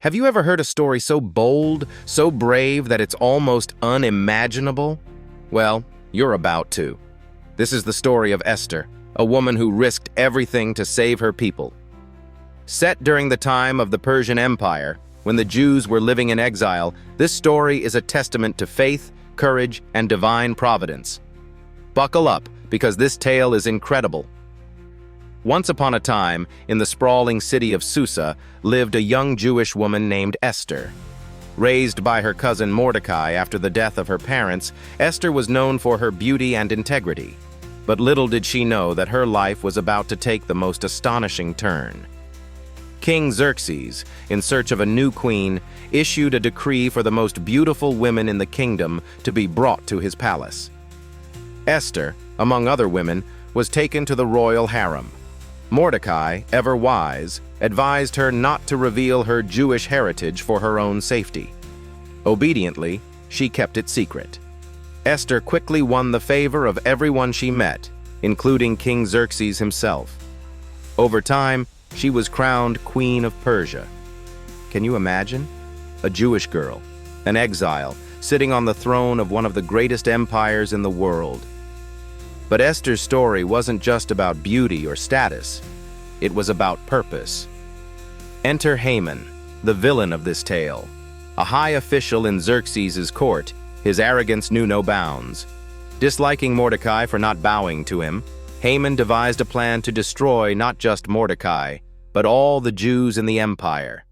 Have you ever heard a story so bold, so brave that it's almost unimaginable? Well, you're about to. This is the story of Esther, a woman who risked everything to save her people. Set during the time of the Persian Empire, when the Jews were living in exile, this story is a testament to faith, courage, and divine providence. Buckle up, because this tale is incredible. Once upon a time, in the sprawling city of Susa, lived a young Jewish woman named Esther. Raised by her cousin Mordecai after the death of her parents, Esther was known for her beauty and integrity. But little did she know that her life was about to take the most astonishing turn. King Xerxes, in search of a new queen, issued a decree for the most beautiful women in the kingdom to be brought to his palace. Esther, among other women, was taken to the royal harem. Mordecai, ever wise, advised her not to reveal her Jewish heritage for her own safety. Obediently, she kept it secret. Esther quickly won the favor of everyone she met, including King Xerxes himself. Over time, she was crowned Queen of Persia. Can you imagine? A Jewish girl, an exile, sitting on the throne of one of the greatest empires in the world. But Esther's story wasn't just about beauty or status. It was about purpose. Enter Haman, the villain of this tale. A high official in Xerxes' court, his arrogance knew no bounds. Disliking Mordecai for not bowing to him, Haman devised a plan to destroy not just Mordecai, but all the Jews in the empire.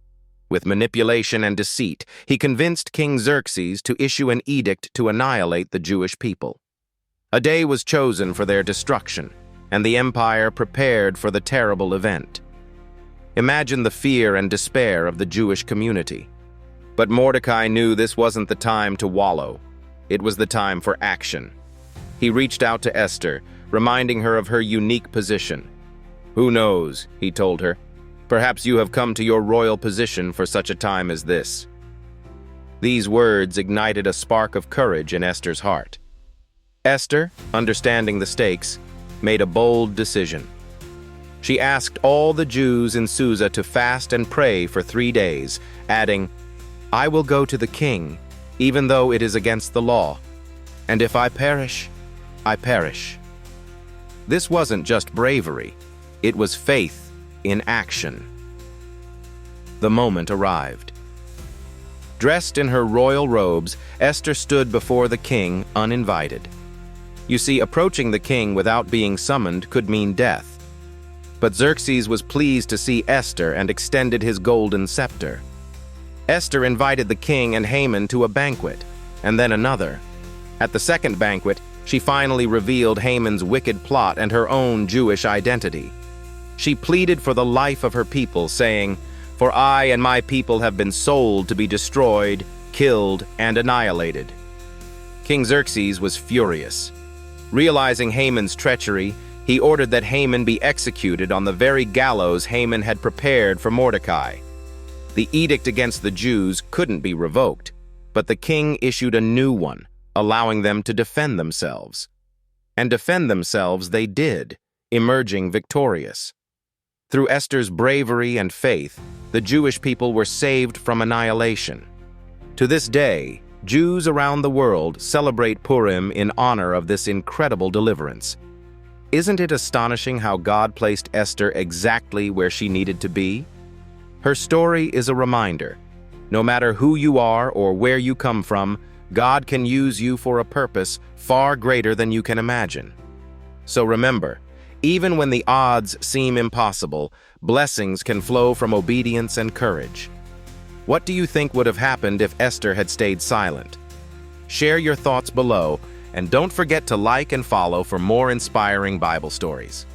With manipulation and deceit, he convinced King Xerxes to issue an edict to annihilate the Jewish people. A day was chosen for their destruction, and the empire prepared for the terrible event. Imagine the fear and despair of the Jewish community. But Mordecai knew this wasn't the time to wallow. It was the time for action. He reached out to Esther, reminding her of her unique position. "Who knows," he told her, "perhaps you have come to your royal position for such a time as this." These words ignited a spark of courage in Esther's heart. Esther, understanding the stakes, made a bold decision. She asked all the Jews in Susa to fast and pray for 3 days, adding, "I will go to the king, even though it is against the law. And if I perish, I perish." This wasn't just bravery, it was faith in action. The moment arrived. Dressed in her royal robes, Esther stood before the king uninvited. You see, approaching the king without being summoned could mean death. But Xerxes was pleased to see Esther and extended his golden scepter. Esther invited the king and Haman to a banquet, and then another. At the second banquet, she finally revealed Haman's wicked plot and her own Jewish identity. She pleaded for the life of her people, saying, "For I and my people have been sold to be destroyed, killed, and annihilated." King Xerxes was furious. Realizing Haman's treachery, he ordered that Haman be executed on the very gallows Haman had prepared for Mordecai. The edict against the Jews couldn't be revoked, but the king issued a new one, allowing them to defend themselves. And defend themselves they did, emerging victorious. Through Esther's bravery and faith, the Jewish people were saved from annihilation. To this day, Jews around the world celebrate Purim in honor of this incredible deliverance. Isn't it astonishing how God placed Esther exactly where she needed to be? Her story is a reminder. No matter who you are or where you come from, God can use you for a purpose far greater than you can imagine. So remember, even when the odds seem impossible, blessings can flow from obedience and courage. What do you think would have happened if Esther had stayed silent? Share your thoughts below, and don't forget to like and follow for more inspiring Bible stories.